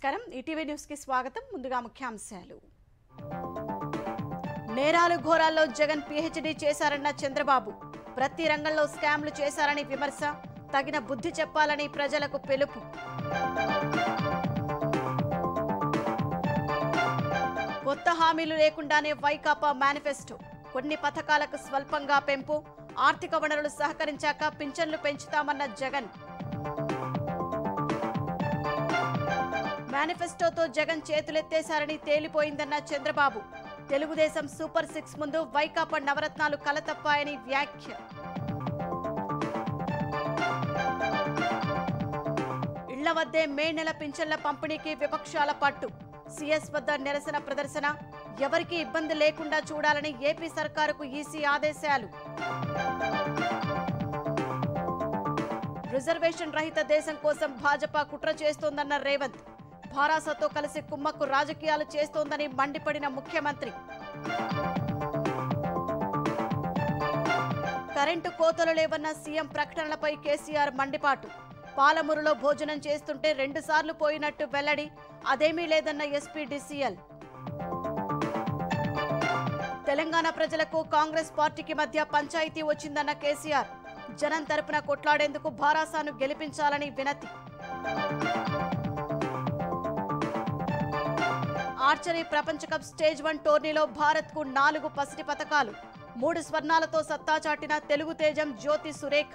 నమస్కారం ETV news కి స్వాగతం ముందుగా ముఖ్యాంశాలు నేరాలు ఘోరాల్లో జగన్ పీహెచ్డీ చేశారన్న చంద్రబాబు ప్రతి రంగంలో స్కామ్లు చేశారని విమర్శ తగిన బుద్ధి చెప్పాలని ప్రజలకు పిలుపు కొత్త హామీలు లేకుండానే వైకాపా మేనిఫెస్టో కొన్ని పథకాలకు స్వల్పంగా పెంపు ఆర్థిక వనరులు సహకరించాక పింఛన్లు పెంచుతామన్న జగన్ మేనిఫెస్టోతో జగన్ చేతులెత్తేశారని తేలిపోయిందన్న చంద్రబాబు తెలుగుదేశం సూపర్ 6 ముందు వైకాపా నవరత్నాలు కలతప్పాయని వ్యాఖ్య ఇళ్ల వద్దే మే నెల పింఛన్ల పంపిణీకి విపక్షాల పట్టు సీఎస్ వద్ద నిరసన ప్రదర్శన ఎవరికీ ఇబ్బంది లేకుండా చూడాలని ఏపీ సర్కారుకు ఈసీ ఆదేశాలు రిజర్వేషన్ రహిత దేశం కోసం భాజపా కుట్ర చేస్తోందన్న రేవంత్ భారాసతో కలిసి కుమ్మక్కు రాజకీయాలు చేస్తోందని మండిపడిన ముఖ్యమంత్రి కరెంటు కోతలు లేవన్న సీఎం ప్రకటనలపై కేసీఆర్ మండిపాటు పాలమూరులో భోజనం చేస్తుంటే 2 సార్లు పోయినట్టు వెల్లడి అదేమీ లేదన్న ఎస్పీ డిసిఎల్ తెలంగాణ ప్రజలకు కాంగ్రెస్ పార్టీకి మధ్య పంచాయతీ వచ్చిందన్న కేసీఆర్ జనం తరపున కొట్లాడేందుకు భారాసాను గెలిపించాలని వినతి ఆర్చరీ ప్రపంచ కప్ స్టేజ్ 1 టోర్నీలో భారత్ కు 4 పసిడి పతకాలు 3 స్వర్ణాలతో సత్తా చాటిన తెలుగు తేజం జ్యోతి సురేఖ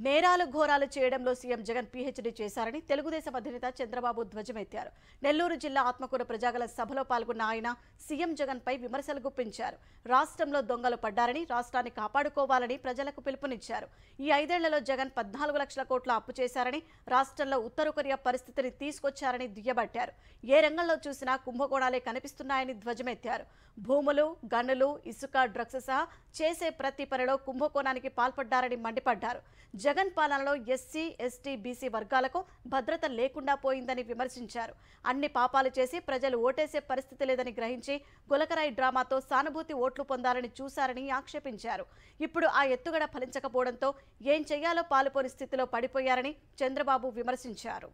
నేరాలు ఘోరాలు చేయడంలో సీఎం జగన్ పీహెచ్డీ చేశారని తెలుగుదేశం అధినేత చంద్రబాబు ధ్వజమెత్తారు నెల్లూరు జిల్లా ఆత్మకూరు ప్రజాగల సభలో పాల్గొన్న ఆయన సీఎం జగన్ పై విమర్శలు గుప్పించారు రాష్ట్రంలో దొంగలు పడ్డారని రాష్ట్రాన్ని కాపాడుకోవాలని ప్రజలకు పిలుపునిచ్చారు ఈ 5 ఏళ్లలో జగన్ 14 లక్షల కోట్ల అప్పు చేశారని రాష్ట్రంలో ఉత్తర కొరియా పరిస్థితిని తీసుకొచ్చారని దుయ్యబట్టారు ఏ రంగంలో చూసినా కుంభకోణాలే కనిపిస్తున్నాయని ధ్వజమెత్తారు భూములు గనులు ఇసుక డ్రగ్స్ సహా చేసే ప్రతి పనిలో కుంభకోణానికి పాల్పడ్డారని మండిపడ్డారు జగన్ పాలనలో ఎస్సీ ఎస్టీ బీసీ వర్గాలకు భద్రత లేకుండా పోయిందని విమర్శించారు అన్ని పాపాలు చేసి ప్రజలు ఓటేసే పరిస్థితి లేదని గ్రహించి గులకరాయి డ్రామాతో సానుభూతి ఓట్లు పొందాలని చూశారని ఆక్షేపించారు ఇప్పుడు ఆ ఎత్తుగడ ఫలించకపోవడంతో ఏం చెయ్యాలో పాలుపోని స్థితిలో పడిపోయారని చంద్రబాబు విమర్శించారు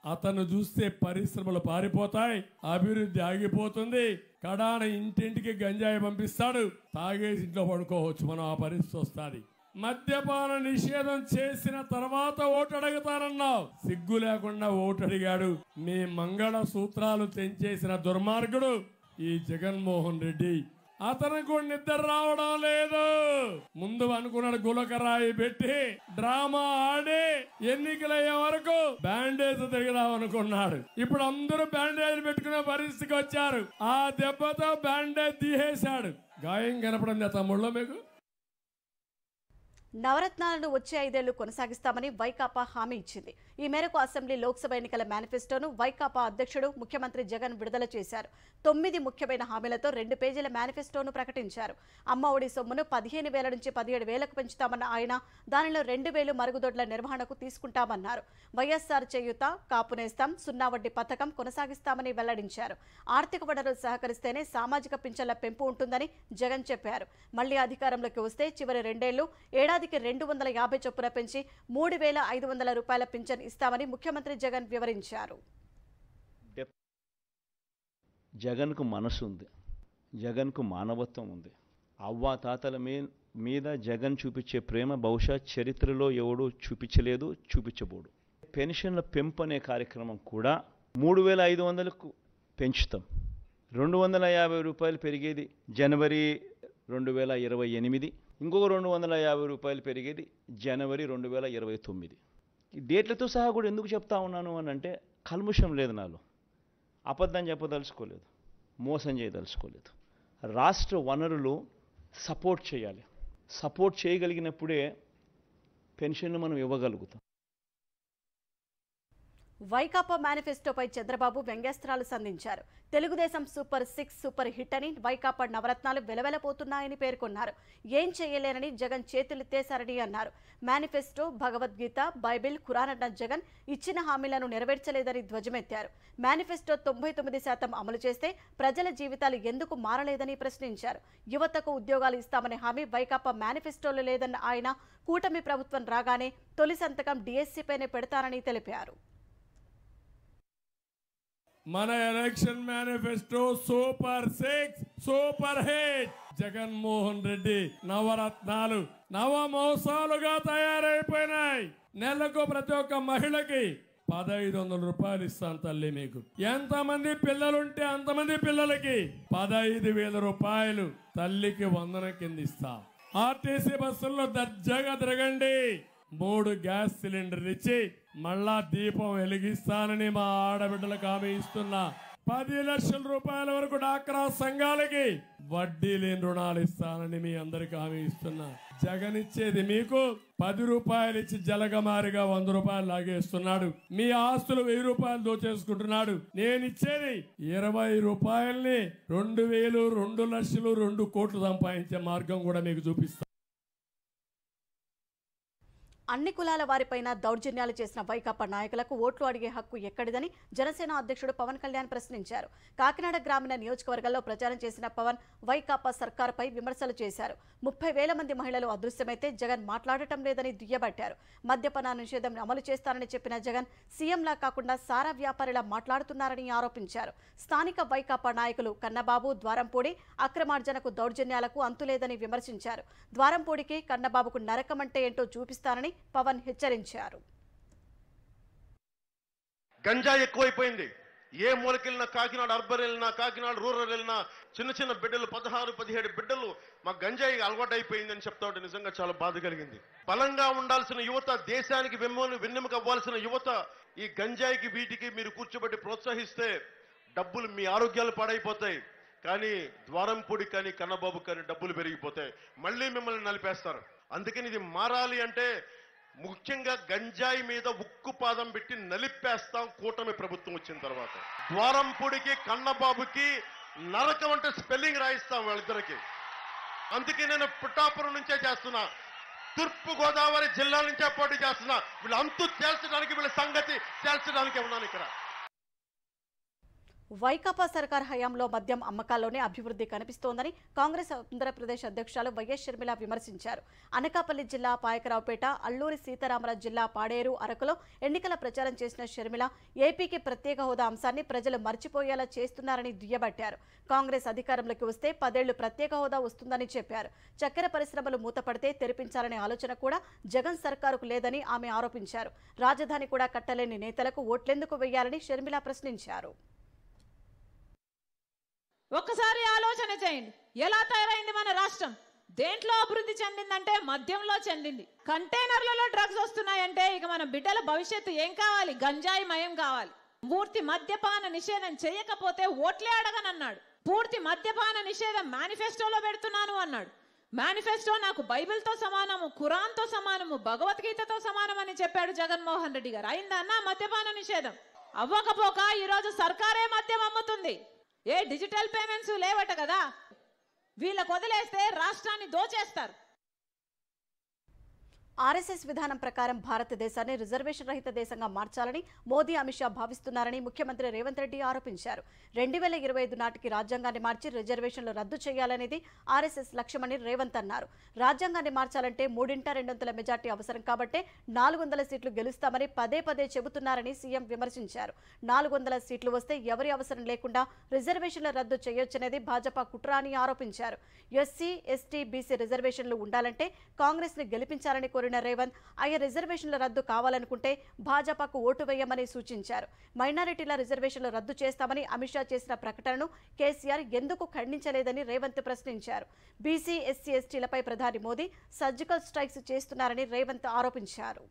అతను చూస్తే పరిశ్రమలు పారిపోతాయి అభివృద్ధి ఆగిపోతుంది కడాన ఇంటింటికి గంజాయి పంపిస్తాడు తాగేసి ఇంట్లో పడుకోవచ్చు మనం ఆ పరిస్థితి వస్తుంది మద్యపాన నిషేధం చేసిన తర్వాత ఓటు అడుగుతారన్నావు సిగ్గు లేకుండా ఓటు అడిగాడు మీ మంగళ సూత్రాలు తెంచేసిన దుర్మార్గుడు ఈ జగన్మోహన్ రెడ్డి అతనికి నిద్ర రావడం లేదు ముందు అనుకున్నాడు గులకరాయి పెట్టి డ్రామా ఆడి ఎన్నికలయ్యే వరకు బ్యాండేజ్ తిరిగిదాం అనుకున్నాడు ఇప్పుడు అందరూ బ్యాండేజ్ పెట్టుకునే పరిస్థితికి వచ్చారు ఆ దెబ్బతో బ్యాండేజ్ తీసేశాడు గాయం కనపడింది తమ్ముళ్ళో మీకు నవరత్నాలను వచ్చే 5 ఏళ్లు కొనసాగిస్తామని వైకాపా హామీ ఇచ్చింది ఈ మేరకు అసెంబ్లీ లోక్సభ ఎన్నికల మేనిఫెస్టోను వైకాపా అధ్యక్షుడు ముఖ్యమంత్రి జగన్ విడుదల చేశారు 9 ముఖ్యమైన హామీలతో 2 పేజీల మేనిఫెస్టోను ప్రకటించారు అమ్మ ఒడి సొమ్మును 15,000 నుంచి 17,000కు పెంచుతామన్న ఆయన దానిలో 2,000 మరుగుదొడ్ల నిర్వహణకు తీసుకుంటామన్నారు వైఎస్ఆర్ చేయూత కాపునేస్తం 0 వడ్డీ పథకం కొనసాగిస్తామని వెల్లడించారు ఆర్థిక వనరులు సహకరిస్తేనే సామాజిక పింఛన్ల పెంపు ఉంటుందని జగన్ చెప్పారు మళ్లీ అధికారంలోకి వస్తే చివరి 2 ఏళ్లు ఏడాదికి 250 చొప్పున పెంచి 3,500 రూపాయల పింఛన్ ఇస్తామని ముఖ్యమంత్రి జగన్ వివరించారు జగన్కు మనసు ఉంది జగన్కు మానవత్వం ఉంది అవ్వా తాతల మీద జగన్ చూపించే ప్రేమ బహుశా చరిత్రలో ఎవడూ చూపించలేదు చూపించబోడు పెన్షన్ల పెంపు అనే కార్యక్రమం కూడా 3,500కు పెంచుతాం 250 రూపాయలు పెరిగేది జనవరి 2028 ఇంకొక 250 రూపాయలు పెరిగేది జనవరి 2029 ఈ డేట్లతో సహా కూడా ఎందుకు చెప్తా ఉన్నాను అని అంటే కల్ముషం లేదు నాలో అబద్ధం చెప్పదలుచుకోలేదు మోసం చేయదలుచుకోలేదు రాష్ట్ర వనరులు సపోర్ట్ చేయాలి సపోర్ట్ చేయగలిగినప్పుడే పెన్షన్లు మనం ఇవ్వగలుగుతాం వైకాపా మేనిఫెస్టోపై చంద్రబాబు వ్యంగ్యాస్త్రాలు సంధించారు. తెలుగుదేశం సూపర్ 6 సూపర్ హిట్ అని, వైకాపా నవరత్నాలు వెలవెలపోతున్నాయని పేర్కొన్నారు. ఏం చేయలేనని జగన్ చేతులెత్తేశారని అన్నారు. మేనిఫెస్టో, భగవద్గీత, బైబిల్, ఖురాన్ అన్న జగన్ ఇచ్చిన హామీలను నెరవేర్చలేదని ధ్వజమెత్తారు. మేనిఫెస్టో 99% అమలు చేస్తే ప్రజల జీవితాలు ఎందుకు మారలేదని ప్రశ్నించారు. యువతకు ఉద్యోగాలు ఇస్తామనే హామీ వైకాపా మేనిఫెస్టోలో లేదన్న ఆయన, కూటమి ప్రభుత్వం రాగానే తొలి సంతకం డిఎస్సీపైనే పెడతారని తెలిపారు. మన election manifesto super 6 super hit. Jaganmohan Reddy నవరత్నాలు నవమోసాలుగా తయారైపోయినాయి. నెలకు ప్రతి ఒక్క మహిళకి 1500 రూపాయలు ఇస్తాను తల్లి. మీకు ఎంతమంది పిల్లలుంటే అంతమంది పిల్లలకి 15,000 రూపాయలు తల్లికి వందన కింద ఇస్తా. ఆర్టీసీ బస్సుల్లో దర్జాగా తిరగండి. 3 గ్యాస్ సిలిండర్లు ఇచ్చి మళ్ళా దీపం వెలిగిస్తానని మా ఆడబిడ్డలకు హామీ ఇస్తున్నా. 10 లక్షల రూపాయల వరకు డాక్రా సంఘాలకి వడ్డీ లేని రుణాలు ఇస్తానని మీ అందరికి హామీ ఇస్తున్నా. జగన్ ఇచ్చేది మీకు 10 రూపాయలు ఇచ్చి జలగమారిగా 100 రూపాయలు లాగేస్తున్నాడు. మీ ఆస్తులు 1000 రూపాయలు దోచేసుకుంటున్నాడు. నేను ఇచ్చేది 20 రూపాయల్ని 2000, 2 లక్షలు, 2 కోట్లు సంపాదించే మార్గం కూడా మీకు చూపిస్తాను. అన్ని కులాల వారిపైన దౌర్జన్యాలు చేసిన వైకాపా నాయకులకు ఓట్లు అడిగే హక్కు ఎక్కడిదని జనసేన అధ్యక్షుడు పవన్ కళ్యాణ్ ప్రశ్నించారు. కాకినాడ గ్రామీణ నియోజకవర్గంలో ప్రచారం చేసిన పవన్ వైకాపా సర్కారుపై విమర్శలు చేశారు. 30,000 మంది మహిళలు అదృశ్యమైతే జగన్ మాట్లాడటం లేదని దుయ్యబట్టారు. మద్యపాన నిషేధం అమలు చేస్తారని చెప్పిన జగన్ సీఎంలా కాకుండా సారా వ్యాపారిలా మాట్లాడుతున్నారని ఆరోపించారు. స్థానిక వైకాపా నాయకులు కన్నబాబు, ద్వారంపూడి అక్రమార్జనకు, దౌర్జన్యాలకు అంతులేదని విమర్శించారు. ద్వారంపూడికి, కన్నబాబుకు నరకమంటే ఏంటో చూపిస్తానని పవన్ హెచ్చరించారు. గంజాయి ఎక్కువైపోయింది. ఏ మూలకెళ్ళినా, కాకినాడ అర్బన్ వెళ్ళినా, కాకినాడ రూరల్ వెళ్ళినా చిన్న చిన్న బిడ్డలు 16, 17 బిడ్డలు మా గంజాయి అలవాటు అయిపోయిందని చెప్తా ఉంటే నిజంగా చాలా బాధ కలిగింది. బలంగా ఉండాల్సిన యువత, దేశానికి వెన్నెముక అవ్వాల్సిన యువత ఈ గంజాయికి వీటికి మీరు కూర్చోబెట్టి ప్రోత్సహిస్తే డబ్బులు మీ ఆరోగ్యాలు పాడైపోతాయి. కానీ ద్వారంపూడి కానీ కన్నబాబు కానీ డబ్బులు పెరిగిపోతాయి. మళ్ళీ మిమ్మల్ని నలిపేస్తారు. అందుకని ఇది మారాలి అంటే ముఖ్యంగా గంజాయి మీద ఉక్కు పాదం పెట్టి నలిపేస్తాం కూటమి ప్రభుత్వం వచ్చిన తర్వాత. ద్వారంపూడికి, కన్నబాబుకి నరకం అంటే స్పెల్లింగ్ రాయిస్తాం వాళ్ళిద్దరికి. అందుకే నేను పిఠాపురం నుంచే చేస్తున్నా, తూర్పు గోదావరి జిల్లా నుంచే పోటీ చేస్తున్నా. వీళ్ళు అంతు తేల్చడానికి, వీళ్ళ సంగతి తేల్చడానికి ఉన్నాను ఇక్కడ. వైకాపా సర్కార్ హయాంలో మద్యం అమ్మకాల్లోనే అభివృద్ధి కనిపిస్తోందని కాంగ్రెస్ ఆంధ్రప్రదేశ్ అధ్యక్షురాలు వైఎస్ షర్మిల విమర్శించారు. అనకాపల్లి జిల్లా పాయకరావుపేట, అల్లూరి సీతారామరాజు జిల్లా పాడేరు, అరకులో ఎన్నికల ప్రచారం చేసిన షర్మిల ఏపీకి ప్రత్యేక హోదా అంశాన్ని ప్రజలు మర్చిపోయేలా చేస్తున్నారని దుయ్యబట్టారు. కాంగ్రెస్ అధికారంలోకి వస్తే 10 ఏళ్లు ప్రత్యేక హోదా వస్తుందని చెప్పారు. చక్కెర పరిశ్రమలు మూతపడితే తెరిపించాలనే ఆలోచన కూడా జగన్ సర్కారుకు లేదని ఆమె ఆరోపించారు. రాజధాని కూడా కట్టలేని నేతలకు ఓట్లెందుకు వేయాలని షర్మిల ప్రశ్నించారు. ఒక్కసారి ఆలోచన చేయండి, ఎలా తయారైంది మన రాష్ట్రం? దేంట్లో అభివృద్ధి చెందిందంటే మద్యంలో చెందింది. కంటైనర్లలో డ్రగ్స్ వస్తున్నాయంటే ఇక మన బిడ్డల భవిష్యత్తు ఏం కావాలి? గంజాయి మయం కావాలి. పూర్తి మద్యపాన నిషేధం చేయకపోతే ఓట్లే అడగనన్నాడు. పూర్తి మద్యపాన నిషేధం మేనిఫెస్టోలో పెడుతున్నాను అన్నాడు. మేనిఫెస్టో నాకు బైబిల్తో సమానము, ఖురాన్తో సమానము, భగవద్గీతతో సమానం అని చెప్పాడు జగన్మోహన్ రెడ్డి గారు. అయిందన్నా మద్యపాన నిషేధం? అవ్వకపోక ఈరోజు సర్కారే మద్యం అమ్ముతుంది. ఏ డిజిటల్ పేమెంట్స్ లేవట కదా, వీళ్ళకు వదిలేస్తే రాష్ట్రాన్ని దోచేస్తారు. ఆర్ఎస్ఎస్ విధానం ప్రకారం భారతదేశాన్ని రిజర్వేషన్ రహిత దేశంగా మార్చాలని మోదీ, అమిత్ షా భావిస్తున్నారని ముఖ్యమంత్రి రేవంత్ రెడ్డి ఆరోపించారు. 2025 నాటికి రాజ్యాంగాన్ని మార్చి రిజర్వేషన్లు రద్దు చేయాలనేది ఆర్ఎస్ఎస్ లక్ష్యమని రేవంత్ అన్నారు. రాజ్యాంగాన్ని మార్చాలంటే 3/2 మెజార్టీ అవసరం కాబట్టే 400 సీట్లు గెలుస్తామని పదే పదే చెబుతున్నారని సీఎం విమర్శించారు. 400 సీట్లు వస్తే ఎవరి అవసరం లేకుండా రిజర్వేషన్ల రద్దు చేయొచ్చనేది భాజపా కుట్ర అని ఆరోపించారు. ఎస్సీ, ఎస్టీ, బీసీ రిజర్వేషన్లు ఉండాలంటే కాంగ్రెస్ ని గెలిపించాలని కోరిన రేవంత్ ఆయా రిజర్వేషన్ల రద్దు కావాలనుకుంటే భాజపాకు ఓటు వేయమని సూచించారు. మైనారిటీల రిజర్వేషన్లు రద్దు చేస్తామని అమిత్ షా చేసిన ప్రకటనను కేసీఆర్ ఎందుకు ఖండించలేదని రేవంత్ ప్రశ్నించారు. బీసీ, ఎస్సీ, ఎస్టీలపై ప్రధాని మోదీ సర్జికల్ స్ట్రైక్స్ చేస్తున్నారని రేవంత్ ఆరోపించారు.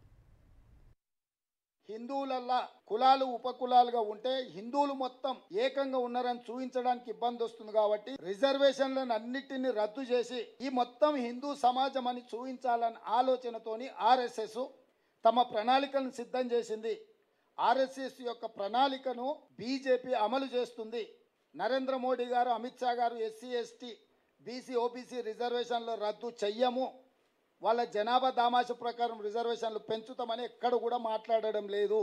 హిందువులల్లా కులాలు ఉపకులాలుగా ఉంటే హిందువులు మొత్తం ఏకంగా ఉన్నారని చూపించడానికి ఇబ్బంది వస్తుంది. కాబట్టి రిజర్వేషన్లను అన్నిటిని రద్దు చేసి ఈ మొత్తం హిందూ సమాజం అని చూపించాలని ఆలోచనతోని ఆర్ఎస్ఎస్ తమ ప్రణాళికలను సిద్ధం చేసింది. ఆర్ఎస్ఎస్ యొక్క ప్రణాళికను బీజేపీ అమలు చేస్తుంది. నరేంద్ర మోడీ గారు, అమిత్ షా గారు ఎస్సీ ఎస్టీ బీసీ ఓబీసీ రిజర్వేషన్లు రద్దు చెయ్యము, వాళ్ళ జనాభా దామాష ప్రకారం రిజర్వేషన్లు పెంచుతామని ఎక్కడ కూడా మాట్లాడడం లేదు.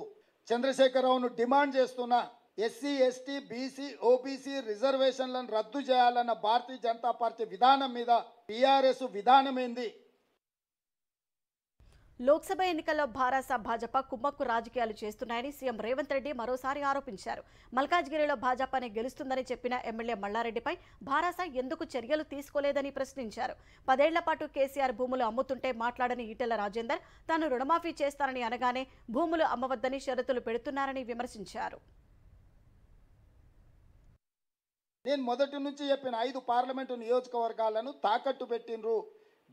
చంద్రశేఖరరావును డిమాండ్ చేస్తున్నా ఎస్సీ ఎస్టీ బీసీ ఓబీసీ రిజర్వేషన్లను రద్దు చేయాలన్న భారతీయ జనతా పార్టీ విధానం మీద టీఆర్ఎస్ విధానం ఏంది? లోక్సభ ఎన్నికల్లో భాజపా కుమ్మక్కు రాజకీయాలు చేస్తున్నాయని సీఎం రేవంత్ రెడ్డి మరోసారి ఆరోపించారు. మల్కాజ్గిరిలో భాజపానే గెలుస్తుందని చెప్పిన ఎమ్మెల్యే మల్లారెడ్డిపై భారాస ఎందుకు చర్యలు తీసుకోలేదని ప్రశ్నించారు. 10 ఏళ్ల పాటు కేసీఆర్ భూములు అమ్ముతుంటే మాట్లాడని ఈటెల రాజేందర్ తాను రుణమాఫీ చేస్తానని అనగానే భూములు అమ్మవద్దని షరతులు పెడుతున్నారని విమర్శించారు. నేను మొదటి నుంచి చెప్పిన 5 పార్లమెంటు నియోజకవర్గాలను తాకట్టు పెట్టినరు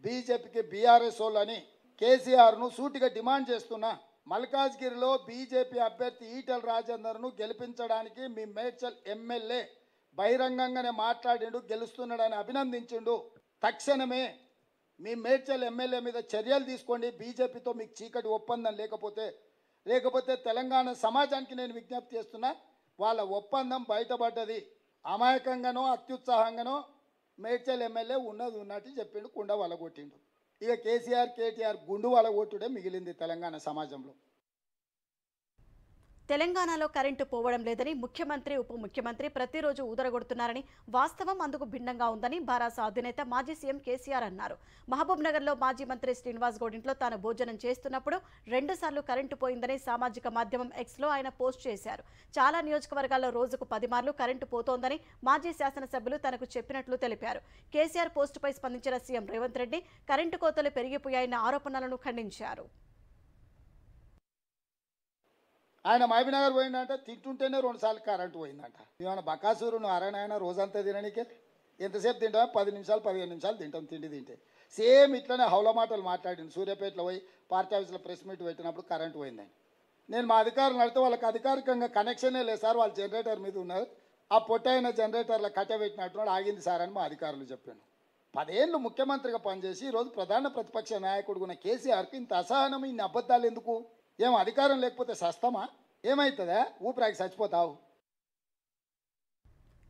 బీజేపీకి బీఆర్ఎస్ వాళ్ళని. కేసీఆర్ను సూటిగా డిమాండ్ చేస్తున్నా, మల్కాజ్గిరిలో బీజేపీ అభ్యర్థి ఈటెల రాజేందర్ను గెలిపించడానికి మీ మేడ్చల్ ఎమ్మెల్యే బహిరంగంగానే మాట్లాడిండు, గెలుస్తున్నాడని అభినందించిండు. తక్షణమే మీ మేడ్చల్ ఎమ్మెల్యే మీద చర్యలు తీసుకోండి. బీజేపీతో మీకు చీకటి ఒప్పందం లేకపోతే తెలంగాణ సమాజానికి నేను విజ్ఞప్తి చేస్తున్నా, వాళ్ళ ఒప్పందం బయటపడ్డది. అమాయకంగానో అత్యుత్సాహంగానో మేడ్చల్ ఎమ్మెల్యే ఉన్నట్టు చెప్పిండు, కుండ వలగొట్టిండు. ఇక కేసీఆర్ కేటీఆర్ గుండు వలగొట్టుడే మిగిలింది తెలంగాణ సమాజంలో. తెలంగాణలో కరెంటు పోవడం లేదని ముఖ్యమంత్రి ఉప ముఖ్యమంత్రి ప్రతిరోజు ఊదరగొడుతున్నారని, వాస్తవం అందుకు భిన్నంగా ఉందని భారాస అధినేత మాజీ సీఎం కేసీఆర్ అన్నారు. మహబూబ్ నగర్లో మాజీ మంత్రి శ్రీనివాస్ గౌడ్ ఇంట్లో తాను భోజనం చేస్తున్నప్పుడు 2 సార్లు కరెంటు పోయిందని సామాజిక మాధ్యమం ఎక్స్లో ఆయన పోస్ట్ చేశారు. చాలా నియోజకవర్గాల్లో రోజుకు 10 మార్లు కరెంటు పోతోందని మాజీ శాసనసభ్యులు తనకు చెప్పినట్లు తెలిపారు. కేసీఆర్ పోస్టుపై స్పందించిన సీఎం రేవంత్ రెడ్డి కరెంటు కోతలు పెరిగిపోయాయన్న ఆరోపణలను ఖండించారు. ఆయన మహబూబ్నగర్ పోయిందంట, తింటుంటేనే 2 సార్లు కరెంటు పోయిందంట. ఏమైనా బకాసూరు నువ్వు అరణాయన రోజంతా తినడానికి ఎంతసేపు తింటావా? 10 నిమిషాలు 15 నిమిషాలు తింటాం తిండి తింటే. సేమ్ ఇట్లనే హౌల మాటలు మాట్లాడింది. సూర్యాపేటలో పోయి పార్టీ ఆఫీస్లో ప్రెస్ మీట్ పెట్టినప్పుడు కరెంటు పోయిందని. నేను మా అధికారులు అడిగితే వాళ్ళకి అధికారికంగా కనెక్షనే లేదు సార్, వాళ్ళు జనరేటర్ మీద ఉన్నారు, ఆ పొట్టైన జనరేటర్లో కట్టబెట్టినట్టు ఆగింది సార్ అని మా అధికారులు చెప్పాను. 10 ఏళ్ళు ముఖ్యమంత్రిగా పనిచేసి ఈరోజు ప్రధాన ప్రతిపక్ష నాయకుడు ఉన్న కేసీఆర్కి ఇంత అసహనం, ఇన్ని అబద్ధాలు ఎందుకు? ఏం అధికారం లేకపోతే సస్తమా? ఏమవుతుందా? ఊపిరాకి చచ్చిపోతావు.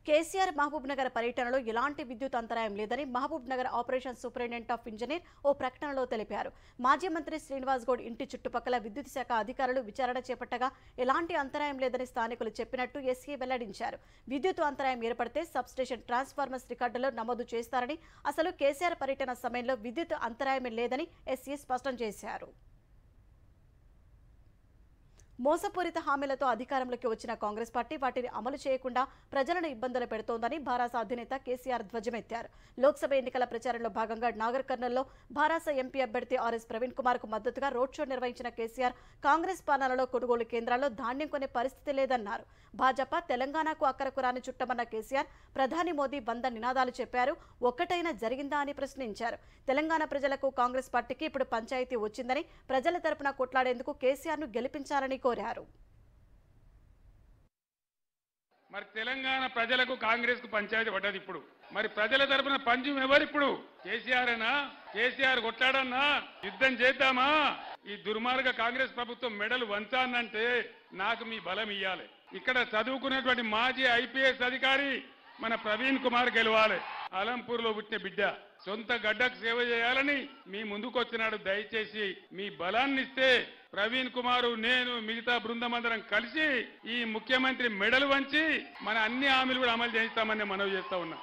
కేసీఆర్ మహబూబ్ నగర్ పర్యటనలో ఎలాంటి విద్యుత్ అంతరాయం లేదని Mahabub Nagar operation superintendent of engineer ఓ ప్రకటనలో తెలిపారు. మాజీ మంత్రి శ్రీనివాస్ గౌడ్ ఇంటి చుట్టుపక్కల విద్యుత్ శాఖ అధికారులు విచారణ చేపట్టగా ఎలాంటి అంతరాయం లేదని స్థానికులు చెప్పినట్టు ఎస్సీ వెల్లడించారు. విద్యుత్ అంతరాయం ఏర్పడితే సబ్స్టేషన్ ట్రాన్స్ఫార్మర్స్ రికార్డులో నమోదు చేస్తారని, అసలు కేసీఆర్ పర్యటన సమయంలో విద్యుత్ అంతరాయమే లేదని ఎస్సీ స్పష్టం చేశారు. మోసపూరిత హామీలతో అధికారంలోకి వచ్చిన కాంగ్రెస్ పార్టీ వాటిని అమలు చేయకుండా ప్రజలను ఇబ్బందులు పెడుతోందని భారాస అధినేత కేసీఆర్ ధ్వజమెత్తారు. లోక్సభ ఎన్నికల ప్రచారంలో భాగంగా నాగర్ కర్నూల్లో భారాస ఎంపీ అభ్యర్థి ఆర్ఎస్ ప్రవీణ్ కుమార్ కు మద్దతుగా రోడ్ షో నిర్వహించిన కేసీఆర్ కాంగ్రెస్ పాలనలో కొనుగోలు కేంద్రాల్లో ధాన్యం కొనే పరిస్థితి లేదన్నారు. భాజపా తెలంగాణకు అక్కరకు రాని చుట్టమన్న కేసీఆర్ ప్రధాని మోదీ 100 నినాదాలు చెప్పారు, ఒక్కటైనా జరిగిందా అని ప్రశ్నించారు. తెలంగాణ ప్రజలకు కాంగ్రెస్ పార్టీకి ఇప్పుడు పంచాయతీ వచ్చిందని, ప్రజల తరపున కొట్లాడేందుకు కేసీఆర్ ను గెలిపించాలని కోరారు. మరి తెలంగాణ ప్రజలకు కాంగ్రెస్ కు పంచాయతీ పడ్డది. ఇప్పుడు మరి ప్రజల తరపున పంచం ఎవరు? ఇప్పుడు కేసీఆర్ అనా? కేసీఆర్ కొట్లాడన్నా? యుద్ధం చేద్దామా? ఈ దుర్మార్గ కాంగ్రెస్ ప్రభుత్వం మెడలు వంచానంటే నాకు మీ బలం ఇయ్యాలి. ఇక్కడ చదువుకున్నటువంటి మాజీ ఐపీఎస్ అధికారి మన ప్రవీణ్ కుమార్ గెలవాలి. అలంపూర్ లో పుట్టిన బిడ్డ, సొంత గడ్డకు సేవ చేయాలని మీ ముందుకు వచ్చినాడు. దయచేసి మీ బలాన్ని ఇస్తే ప్రవీణ్ కుమార్, నేను, మిగతా బృందం అందరం కలిసి ఈ ముఖ్యమంత్రి మెడలు వంచి మన అన్ని హామీలు కూడా అమలు చేయిస్తామని మనవి చేస్తా ఉన్నా.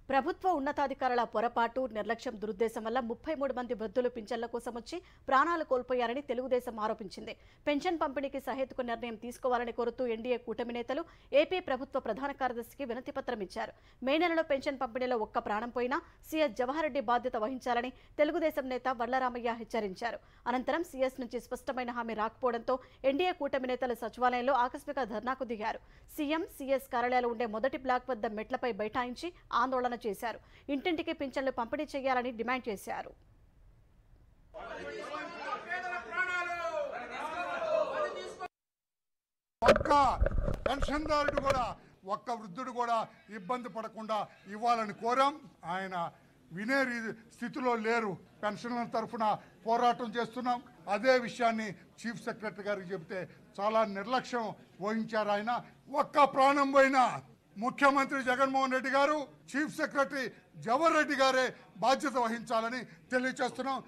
ప్రభుత్వ ఉన్నతాధికారుల పొరపాటు, నిర్లక్ష్యం, దురుద్దేశం వల్ల 33 మంది వృద్ధులు పింఛన్ల కోసం వచ్చి ప్రాణాలు కోల్పోయారని తెలుగుదేశం ఆరోపించింది. పెన్షన్ పంపిణీకి సహేతుక నిర్ణయం తీసుకోవాలని కోరుతూ ఎన్డీఏ కూటమి నేతలు ఏపీ ప్రభుత్వ ప్రధాన కార్యదర్శికి వినతిపత్రం ఇచ్చారు. మే నెలలో పెన్షన్ పంపిణీలో ఒక్క ప్రాణం పోయినా సీఎస్ జవహర్ రెడ్డి బాధ్యత వహించాలని తెలుగుదేశం నేత వరలరామయ్య హెచ్చరించారు. అనంతరం సీఎస్ నుంచి స్పష్టమైన హామీ రాకపోవడంతో ఎన్డీఏ కూటమి నేతలు సచివాలయంలో ఆకస్మిక ధర్నాకు దిగారు. సీఎం, సీఎస్ కార్యాలయాలు ఉండే మొదటి బ్లాక్ వద్ద మెట్లపై బైఠాయించి ఆందోళన చేశారు. ఇంటింటికి పింఛన్లు పంపిణీ చేయాలని డిమాండ్ చేశారు. ఒక్క పెన్షన్దారుడు కూడా, ఒక్క వృద్ధుడు కూడా ఇబ్బంది పడకుండా ఇవ్వాలని కోరాం. ఆయన వినే స్థితిలో లేరు. పెన్షన్ల తరఫున పోరాటం చేస్తున్నాం. అదే విషయాన్ని చీఫ్ సెక్రటరీ గారికి చెబితే చాలా నిర్లక్ష్యం వహించారు ఆయన. ఒక్క ప్రాణం పోయినా ముఖ్యమంత్రి జగన్మోహన్ రెడ్డి గారు, చీఫ్ సెక్రటరీ జవహర్ రెడ్డి గారే బాధ్యత వహించాలని తెలియజేస్తున్నాం.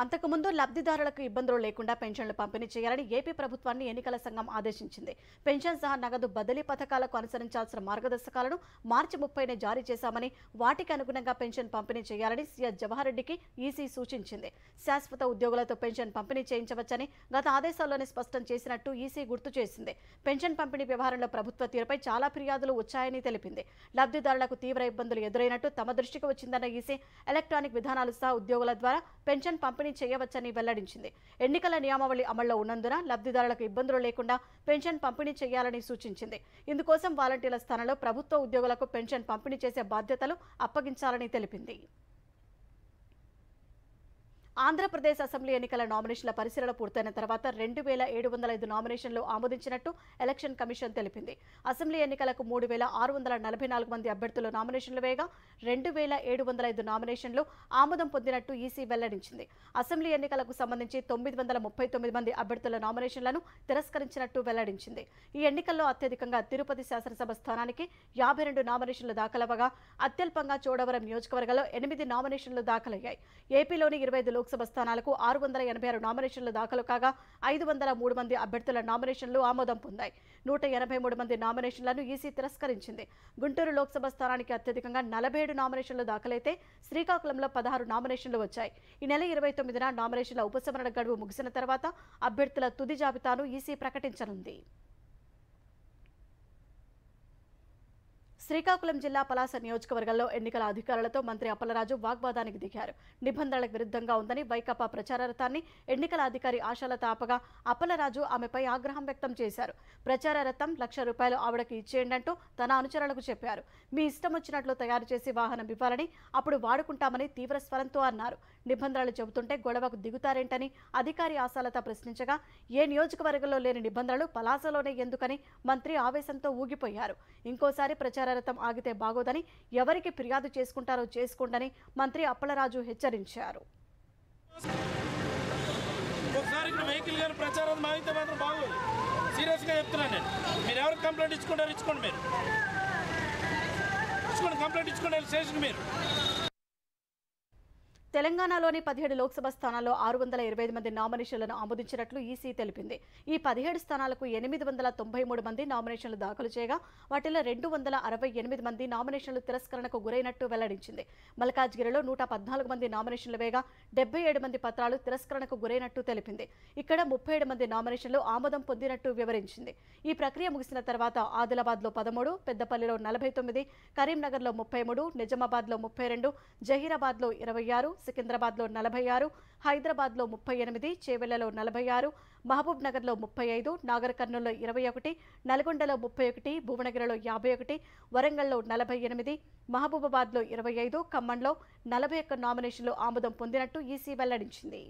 అంతకుముందు లబ్ధిదారులకు ఇబ్బందులు లేకుండా పెన్షన్లు పంపిణీ చేయాలని ఏపీ ప్రభుత్వాన్ని ఎన్నికల సంఘం ఆదేశించింది. పెన్షన్ సహా నగదు బదిలీ పథకాలకు అనుసరించాల్సిన మార్గదర్శకాలను మార్చి 30నే జారీ చేశామని, వాటికి అనుగుణంగా పెన్షన్ పంపిణీ చేయాలని సీఎస్ జవహర్ రెడ్డికి ఈసీ సూచించింది. శాశ్వత ఉద్యోగులతో పెన్షన్ పంపిణీ చేయించవచ్చని గత ఆదేశాల్లోనే స్పష్టం చేసినట్టు ఈసీ గుర్తు చేసింది. పెన్షన్ పంపిణీ వ్యవహారంలో ప్రభుత్వ తీరుపై చాలా ఫిర్యాదులు వచ్చాయని తెలిపింది. లబ్ధిదారులకు తీవ్ర ఇబ్బందులు ఎదురైనట్టు తమ దృష్టికి వచ్చిందన్న ఈసీ ఎలక్ట్రానిక్ విధానాలు సహా ఉద్యోగుల ద్వారా పెన్షన్ పంపిణీ చేయవచ్చని వెల్లడించింది. ఎన్నికల నియమావళి అమల్లో ఉన్నందున లబ్ధిదారులకు ఇబ్బందులు లేకుండా పెన్షన్ పంపిణీ చేయాలని సూచించింది. ఇందుకోసం వాలంటీర్ల స్థానంలో ప్రభుత్వ ఉద్యోగులకు పెన్షన్ పంపిణీ చేసే బాధ్యతలు అప్పగించాలని తెలిపింది. ఆంధ్రప్రదేశ్ అసెంబ్లీ ఎన్నికల నామినేషన్ల పరిశీలన పూర్తయిన తర్వాత 2705 నామినేషన్లు ఆమోదించినట్టు ఎలక్షన్ కమిషన్ తెలిపింది. అసెంబ్లీ ఎన్నికలకు 3644 మంది అభ్యర్థులు నామినేషన్లు వేయగా 2705 నామినేషన్లు ఆమోదం పొందినట్టు ఈసీ వెల్లడించింది. అసెంబ్లీ ఎన్నికలకు సంబంధించి 939 మంది అభ్యర్థుల నామినేషన్లను తిరస్కరించినట్టు వెల్లడించింది. ఈ ఎన్నికల్లో అత్యధికంగా తిరుపతి శాసనసభ స్థానానికి 52 నామినేషన్లు దాఖలవగా అత్యల్పంగా చోడవరం నియోజకవర్గంలో 8 నామినేషన్లు దాఖలయ్యాయి. ఏపీలోని 25 లోక్సభ స్థానాలకు 686 నామినేషన్లు దాఖలు కాగా 503 మంది అభ్యర్థుల నామినేషన్లు ఆమోదం పొందాయి. 183 మంది నామినేషన్లను ఈసీ తిరస్కరించింది. గుంటూరు లోక్సభ స్థానానికి అత్యధికంగా 47 నామినేషన్లు దాఖలైతే శ్రీకాకుళంలో 16 నామినేషన్లు వచ్చాయి. ఈ నెల 29న నామినేషన్ల ఉపసంహరణ గడువు ముగిసిన తర్వాత అభ్యర్థుల తుది జాబితాను ఈసీ ప్రకటించనుంది. శ్రీకాకుళం జిల్లా పలాస నియోజకవర్గంలో ఎన్నికల అధికారులతో మంత్రి అప్పలరాజు వాగ్వాదానికి దిగారు. నిబంధనలకు విరుద్ధంగా ఉందని వైకాపా ప్రచార రథాన్ని ఎన్నికల అధికారి ఆశాలత ఆపగా అప్పలరాజు ఆమెపై ఆగ్రహం వ్యక్తం చేశారు. ప్రచార రథం ₹1,00,000 ఆవిడకి ఇచ్చేయండంటూ తన అనుచరులకు చెప్పారు. మీ ఇష్టం వచ్చినట్లు తయారు చేసి వాహనం ఇవ్వాలని, అప్పుడు వాడుకుంటామని తీవ్ర స్వరంతో అన్నారు. నిబంధనలు చెబుతుంటే గొడవకు దిగుతారేంటని అధికారి ఆశాలత ప్రశ్నించగా ఏ నియోజకవర్గంలో లేని నిబంధనలు పలాసలోనే ఎందుకని మంత్రి ఆవేశంతో ఊగిపోయారు. ఇంకోసారి ప్రచార రథం ఆగితే బాగోదని, ఎవరికి ఫిర్యాదు చేసుకుంటారో చేసుకోండని మంత్రి అప్పలరాజు హెచ్చరించారు. తెలంగాణలోని 17 లోక్సభ స్థానాల్లో 625 మంది నామినేషన్లను ఆమోదించినట్లు ఈసీ తెలిపింది. ఈ 17 స్థానాలకు 893 మంది నామినేషన్లు దాఖలు చేయగా వాటిలో 268 మంది నామినేషన్లు తిరస్కరణకు గురైనట్టు వెల్లడించింది. మల్కాజ్గిరిలో 114 మంది నామినేషన్లు వేగా 77 మంది పత్రాలు తిరస్కరణకు గురైనట్టు తెలిపింది. ఇక్కడ 37 మంది నామినేషన్లు ఆమోదం పొందినట్టు వివరించింది. ఈ ప్రక్రియ ముగిసిన తర్వాత ఆదిలాబాద్లో 13, పెద్దపల్లిలో 49, కరీంనగర్లో 33, నిజామాబాద్లో 32, జహీరాబాద్లో 26, సికింద్రాబాద్లో 46, హైదరాబాద్లో 38, చేవెళ్లలో 46, మహబూబ్ నగర్లో 35, నాగర్ కర్నూల్లో 21, నల్గొండలో 31, భువనగిరిలో 51, వరంగల్లో 48, మహబూబాబాద్లో 25, ఖమ్మంలో 41 నామినేషన్లు ఆమోదం పొందినట్టు ఈసీ వెల్లడించింది.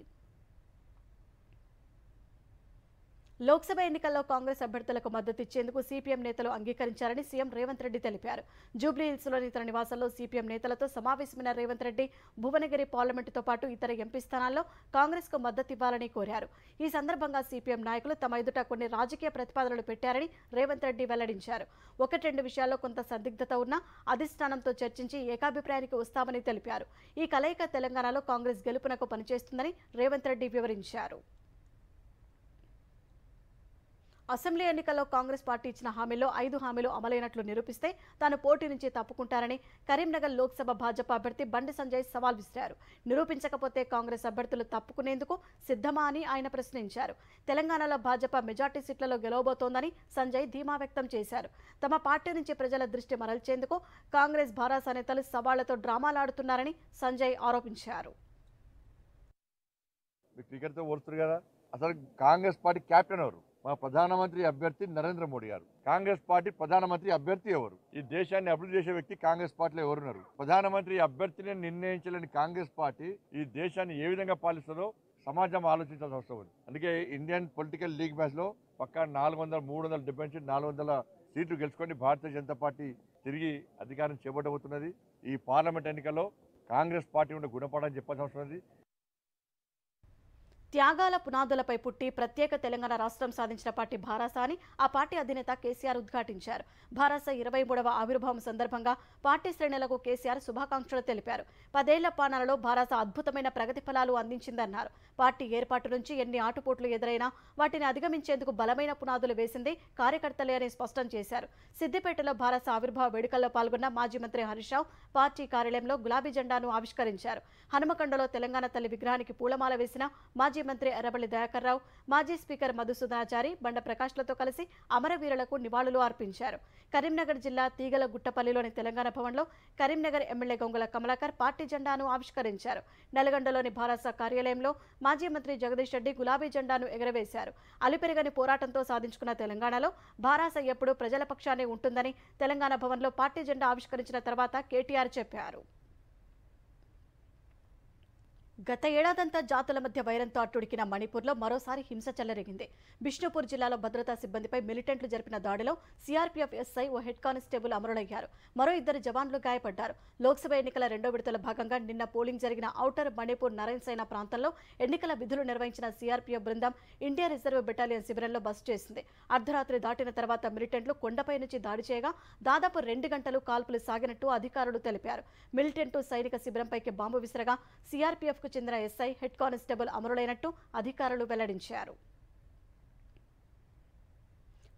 లోక్సభ ఎన్నికల్లో కాంగ్రెస్ అభ్యర్థులకు మద్దతు ఇచ్చేందుకు సిపిఎం నేతలు అంగీకరించారని సీఎం రేవంత్ రెడ్డి తెలిపారు. జూబ్లీహిల్స్లోని తన నివాసంలో సిపిఎం నేతలతో సమావేశమైన రేవంత్ రెడ్డి భువనగిరి పార్లమెంటుతో పాటు ఇతర ఎంపీ స్థానాల్లో కాంగ్రెస్కు మద్దతు ఇవ్వాలని కోరారు. ఈ సందర్భంగా సిపిఎం నాయకులు తమ ఎదుట కొన్ని రాజకీయ ప్రతిపాదనలు పెట్టారని రేవంత్ రెడ్డి వెల్లడించారు. 1-2 విషయాల్లో కొంత సందిగ్ధత ఉన్నా అధిష్టానంతో చర్చించి ఏకాభిప్రాయానికి వస్తామని తెలిపారు. ఈ కలయిక తెలంగాణలో కాంగ్రెస్ గెలుపునకు పనిచేస్తుందని రేవంత్ రెడ్డి వివరించారు. అసెంబ్లీ ఎన్నికల్లో కాంగ్రెస్ పార్టీ ఇచ్చిన హామీల్లో 5 హామీలు అమలైనట్లు నిరూపిస్తే తాను పోటీ నుంచి తప్పుకుంటారని కరీంనగర్ లోక్సభ భాజపా అభ్యర్థి బండి సంజయ్ సవాల్ విసిరారు. నిరూపించకపోతే కాంగ్రెస్ అభ్యర్థులు తప్పుకునేందుకు సిద్ధమా అని ఆయన ప్రశ్నించారు. తెలంగాణలో భాజపా మెజార్టీ సీట్లలో గెలవబోతోందని సంజయ్ ధీమా వ్యక్తం చేశారు. తమ పార్టీ నుంచి ప్రజల దృష్టి మరల్చేందుకు కాంగ్రెస్ భారాస నేతలు సవాళ్లతో డ్రామాలాడుతున్నారని సంజయ్ ఆరోపించారు. అసలు కాంగ్రెస్ పార్టీ క్యాప్టెన్ ఎవరు? మా ప్రధానమంత్రి అభ్యర్థి నరేంద్ర మోడీ గారు. కాంగ్రెస్ పార్టీ ప్రధానమంత్రి అభ్యర్థి ఎవరు? ఈ దేశాన్ని అభివృద్ధి చేసే వ్యక్తి కాంగ్రెస్ పార్టీలో ఎవరున్నారు? ప్రధానమంత్రి అభ్యర్థిని నిర్ణయించలేని కాంగ్రెస్ పార్టీ ఈ దేశాన్ని ఏ విధంగా పాలిస్తుందో సమాజం ఆలోచించాల్సిన అవసరం ఉంది. అందుకే ఇండియన్ పొలిటికల్ లీగ్ మ్యాచ్ లో పక్కా 370 400 సీట్లు గెలుచుకొని భారతీయ జనతా పార్టీ తిరిగి అధికారం చేపట్టబోతున్నది. ఈ పార్లమెంట్ ఎన్నికల్లో కాంగ్రెస్ పార్టీ ఉండే గుణపాఠం చెప్పాల్సిన అవసరం ఉంది. త్యాగాల పునాదులపై పుట్టి ప్రత్యేక తెలంగాణ రాష్ట్రం సాధించిన పార్టీ భారాస అని ఆ పార్టీ అధినేత కేసీఆర్ ఉద్ఘాటించారు. భారాస 23వ ఆవిర్భావం సందర్భంగా పార్టీ శ్రేణులకు కేసీఆర్ శుభాకాంక్షలు తెలిపారు. 10 ఏళ్ల పాలనలో భారాస అద్భుతమైన ప్రగతి ఫలాలు అందించిందన్నారు. పార్టీ ఏర్పాటు నుంచి ఎన్ని ఆటుపోట్లు ఎదురైనా వాటిని అధిగమించేందుకు బలమైన పునాదులు వేసింది కార్యకర్తలే అని స్పష్టం చేశారు. సిద్దిపేటలో భారాస ఆవిర్భావ వేడుకల్లో పాల్గొన్న మాజీ మంత్రి హరీష్ రావు పార్టీ కార్యాలయంలో గులాబీ జెండాను ఆవిష్కరించారు. హనుమకొండలో తెలంగాణ తల్లి విగ్రహానికి పూలమాల వేసిన మాజీ మంత్రి ఎర్రబెల్లి దయాకర్ రావు, మాజీ స్పీకర్ మధుసూదనాచారి, బండ ప్రకాష్లతో కలిసి అమరవీరులకు నివాళులు అర్పించారు. కరీంనగర్ జిల్లా తీగల గుట్టపల్లిలోని తెలంగాణ భవన్లో కరీంనగర్ ఎమ్మెల్యే గొంగుల కమలాకర్ పార్టీ జెండాను ఆవిష్కరించారు. నల్గొండలోని భారాస కార్యాలయంలో మాజీ మంత్రి జగదీష్ రెడ్డి గులాబీ జెండాను ఎగరవేశారు. అలుపెరగని పోరాటంతో సాధించుకున్న తెలంగాణలో భారాస ఎప్పుడూ ప్రజల పక్షానే ఉంటుందని తెలంగాణ భవన్లో పార్టీ జెండా ఆవిష్కరించిన తర్వాత కేటీఆర్ చెప్పారు. గత ఏడాదంతా జాతుల మధ్య వైరంతో అట్టుడికిన మణిపూర్లో మరోసారి హింస చెలరేగింది. బిష్ణుపూర్ జిల్లాలో భద్రతా సిబ్బందిపై మిలిటెంట్లు జరిపిన దాడిలో సీఆర్పీఎఫ్ ఎస్ఐ ఓ హెడ్ కానిస్టేబుల్ అమరులయ్యారు. మరో 2 జవాన్లు గాయపడ్డారు. లోక్సభ ఎన్నికల 2వ విడతల భాగంగా నిన్న పోలింగ్ జరిగిన ఔటర్ మణిపూర్ నరైన్ సైనా ప్రాంతంలో ఎన్నికల విధులు నిర్వహించిన సీఆర్పీఎఫ్ బృందం ఇండియా రిజర్వ్ బెటాలియన్ శిబిరంలో బస చేసింది. అర్ధరాత్రి దాటిన తర్వాత మిలిటెంట్లు కొండపై నుంచి దాడి చేయగా దాదాపు 2 గంటలు కాల్పులు సాగినట్టు అధికారులు తెలిపారు. మిలిటెంట్లు సైనిక శిబిరంపైకి బాంబు విసరగా సీఆర్పీఎఫ్ చెందిన ఎస్ఐ హెడ్ కానిస్టేబుల్ అమరులైనట్టు అధికారులు వెల్లడించారు.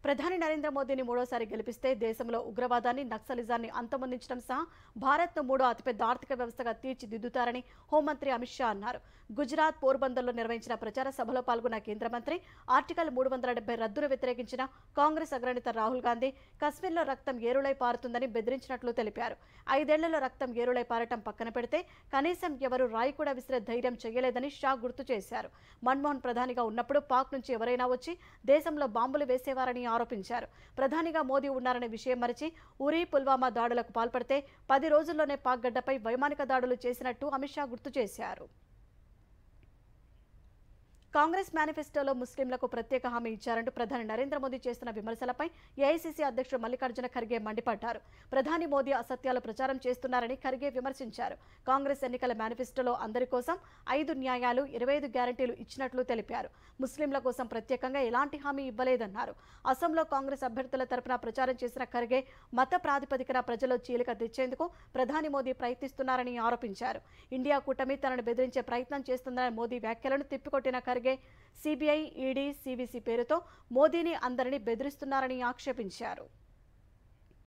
ప్రధాని నరేంద్ర మోదీని 3వసారి గెలిపిస్తే దేశంలో ఉగ్రవాదాన్ని, నక్సలిజాన్ని అంతమొందించడం సహా భారత్ను 3వ అతిపెద్ద ఆర్థిక వ్యవస్థగా తీర్చిదిద్దుతారని హోంమంత్రి అమిత్ షా అన్నారు. గుజరాత్ పోర్బందర్లో నిర్వహించిన ప్రచార సభలో పాల్గొన్న కేంద్ర మంత్రి ఆర్టికల్ 370 రద్దును వ్యతిరేకించిన కాంగ్రెస్ అగ్రనేత రాహుల్ గాంధీ కశ్మీర్లో రక్తం ఏరులై పారుతుందని బెదిరించినట్లు తెలిపారు. 5 ఏళ్లలో రక్తం ఏరులై పారటం పక్కన పెడితే కనీసం ఎవరు రాయి కూడా విసిరే ధైర్యం చేయలేదని షా గుర్తు చేశారు. మన్మోహన్ ప్రధానిగా ఉన్నప్పుడు పాక్ నుంచి ఎవరైనా వచ్చి దేశంలో బాంబులు వేసేవారని ఆరోపించారు. ప్రధానిగా మోదీ ఉన్నారనే విషయం మరిచి ఉరీ, పుల్వామా దాడులకు పాల్పడితే 10 రోజుల్లోనే పాక్ గడ్డపై వైమానిక దాడులు చేసినట్టు అమిత్ షా గుర్తు చేశారు. కాంగ్రెస్ మేనిఫెస్టోలో ముస్లింలకు ప్రత్యేక హామీ ఇచ్చారంటూ ప్రధాని నరేంద్ర మోదీ చేస్తున్న విమర్శలపై ఏఐసీసీ అధ్యక్షుడు మల్లికార్జున ఖర్గే మండిపడ్డారు. ప్రధాని మోదీ అసత్యాలు ప్రచారం చేస్తున్నారని ఖర్గే విమర్శించారు. కాంగ్రెస్ ఎన్నికల మేనిఫెస్టోలో అందరి కోసం 5 న్యాయాలు, 25 గ్యారంటీలు ఇచ్చినట్లు తెలిపారు. ముస్లింల కోసం ప్రత్యేకంగా ఎలాంటి హామీ ఇవ్వలేదన్నారు. అసోంలో కాంగ్రెస్ అభ్యర్థుల తరపున ప్రచారం చేసిన ఖర్గే మత ప్రాతిపదికన ప్రజల్లో చీలిక తెచ్చేందుకు ప్రధాని మోదీ ప్రయత్నిస్తున్నారని ఆరోపించారు. ఇండియా కూటమి తనను బెదిరించే ప్రయత్నం చేస్తుందన్న మోదీ వ్యాఖ్యలను తిప్పికొట్టిన ఖర్గే సిబిఐ, ఈడీ, సివిసి పేరుతో మోదీని అందరినీ బెదిరిస్తున్నారని ఆక్షేపించారు.